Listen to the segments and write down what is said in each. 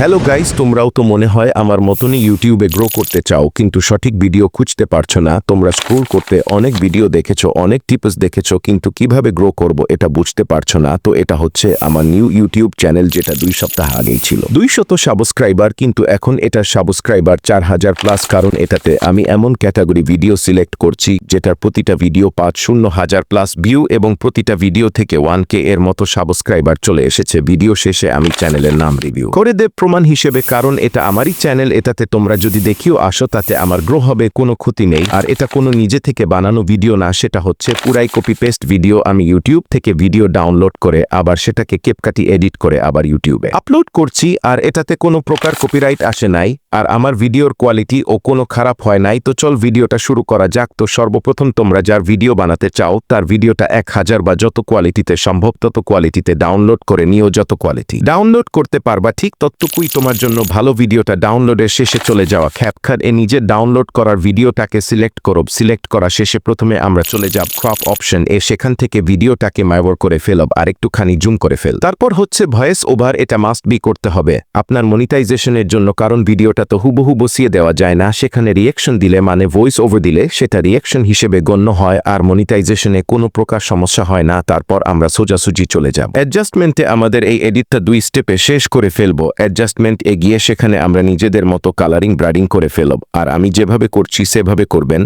Hello guys, তোমরাও তো মনে হয় আমার মতনই ইউটিউবে গ্রো করতে চাও, কিন্তু সঠিক ভিডিও খুঁজতে পারছো না। তোমরা স্ক্রল করতে অনেক ভিডিও দেখেছো, অনেক টিপস দেখেছো, কিন্তু কিভাবে গ্রো করব এটা বুঝতে পারছো না। তো এটা হচ্ছে আমার নিউ ইউটিউব চ্যানেল, যেটা 2 সপ্তাহ আগেই ছিল 200 সাবস্ক্রাইবার, কিন্তু এখন এটার সাবস্ক্রাইবার 4000 প্লাস। কারণ এটাতে আমি এমন ক্যাটাগরি ভিডিও সিলেক্ট করছি যেটার প্রতিটা ভিডিও 500,000 প্লাস ভিউ এবং প্রতিটা ভিডিও থেকে 1K এর মতো সাবস্ক্রাইবার চলে এসেছে। ভিডিও শেষে আমি চ্যানেলের নাম রিভিউ করে দেব প্রমাণ হিসেবে, কারণ এটা আমারই চ্যানেল। এটাতে তোমরা যদি দেখিও আসো তাতে আমার গ্রো হবে, কোনো ক্ষতি নেই। আর এটা কোনো নিজে থেকে বানানো ভিডিও না, সেটা হচ্ছে পুরাই কপি পেস্ট ভিডিও। আমি ইউটিউব থেকে ভিডিও ডাউনলোড করে আবার সেটাকে কেপকাটি এডিট করে আবার ইউটিউবে আপলোড করছি। আর এটাতে কোনো প্রকার কপিরাইট আসে নাই, আর আমার ভিডিওর কোয়ালিটি ও কোনো খারাপ হয় নাই। তো চল ভিডিওটা শুরু করা যাক। তো সর্বপ্রথম তোমরা যার ভিডিও বানাতে চাও তার ভিডিওটা 1000 বা যত কোয়ালিটিতে সম্ভব তত কোয়ালিটিতে ডাউনলোড করে নিও। যত কোয়ালিটি ডাউনলোড করতে পারবা ঠিক ততটুকুই তোমার জন্য ভালো। ভিডিওটা ডাউনলোডের শেষে চলে যাওয়া ক্যাপকাট এ নিজে ডাউনলোড করার ভিডিওটাকে সিলেক্ট করব। সিলেক্ট করা শেষে প্রথমে আমরা চলে যাব ক্রপ অপশন এ, সেখান থেকে ভিডিওটাকে মাইবর করে ফেলব আর একটুখানি জুম করে ফেল। তারপর হচ্ছে ভয়েস ওভার, এটা মাস্ট বি করতে হবে আপনার মনিটাইজেশনের জন্য, কারণ ভিডিওটা তো হুবহু বসিয়ে দেওয়া যায় না। সেখানে রিয়েকশন দিলে মানে ভয়েস ওভার দিলে সেটা রিয়েকশন হিসেবে গণ্য হয় আর মনিটাইজেশনে কোনো প্রকার সমস্যা হয় না। তারপর আমরা সোজাসুজি চলে যাব অ্যাডজাস্টমেন্টে। আমাদের এই এডিটটা 2 স্টেপে শেষ করে ফেলবো। অ্যাডজাস্টমেন্ট এ গিয়ে সেখানে আমরা নিজেদের মতো কালারিং ব্রাডিং করে ফেলব, আর আমি যেভাবে করছি সেভাবে করবেন।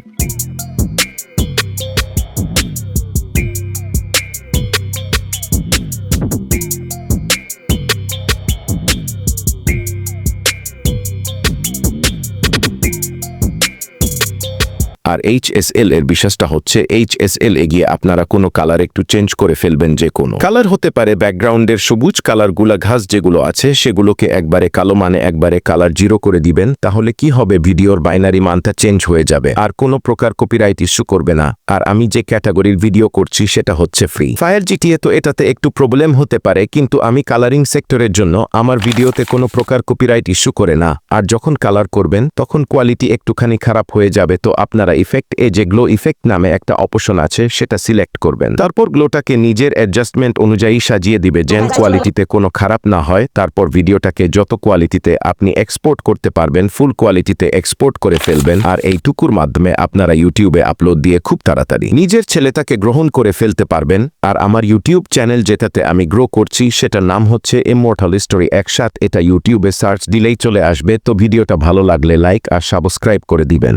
আর HSL এর বিশ্বাসটা হচ্ছে HSL এ গিয়ে আপনারা কোনো কালার একটু চেঞ্জ করে ফেলবেন। যে কোনো কালার হতে পারে, ব্যাকগ্রাউন্ডের সবুজ কালারগুলা ঘাস যেগুলো আছে সেগুলোকে একবারে কালো মানে একবারে কালার 0 করে দিবেন। তাহলে কি হবে, ভিডিওর বাইনারি মানটা চেঞ্জ হয়ে যাবে আর কোনো প্রকার কপিরাইট ইস্যু করবে না। আর আমি যে ক্যাটাগরির ভিডিও করছি সেটা হচ্ছে ফ্রি ফায়ার জিটিএ, তো এটাতে একটু প্রবলেম হতে পারে, কিন্তু আমি কালারিং সেক্টরের জন্য আমার ভিডিওতে কোনো প্রকার কপিরাইট ইস্যু করে না। আর যখন কালার করবেন তখন কোয়ালিটি একটুখানি খারাপ হয়ে যাবে। তো আপনারা ইফেক্ট এ যে গ্লো ইফেক্ট নামে একটা অপশন আছে সেটা সিলেক্ট করবেন। তারপর গ্লোটাকে নিজের অ্যাডজাস্টমেন্ট অনুযায়ী সাজিয়ে দিবে যেন কোয়ালিটিতে কোনো খারাপ না হয়। তারপর ভিডিওটাকে যত কোয়ালিটিতে আপনি এক্সপোর্ট করতে পারবেন ফুল কোয়ালিটিতে এক্সপোর্ট করে ফেলবেন। আর এইটুকুর মাধ্যমে আপনারা ইউটিউবে আপলোড দিয়ে খুব তাড়াতাড়ি নিজের ছেলেটাকে গ্রহণ করে ফেলতে পারবেন। আর আমার ইউটিউব চ্যানেল যেটাতে আমি গ্রো করছি সেটার নাম হচ্ছে ইমমর্টাল স্টোরি একসাথে। এটা ইউটিউবে সার্চ দিলেই চলে আসবে। তো ভিডিওটা ভালো লাগলে লাইক আর সাবস্ক্রাইব করে দিবেন।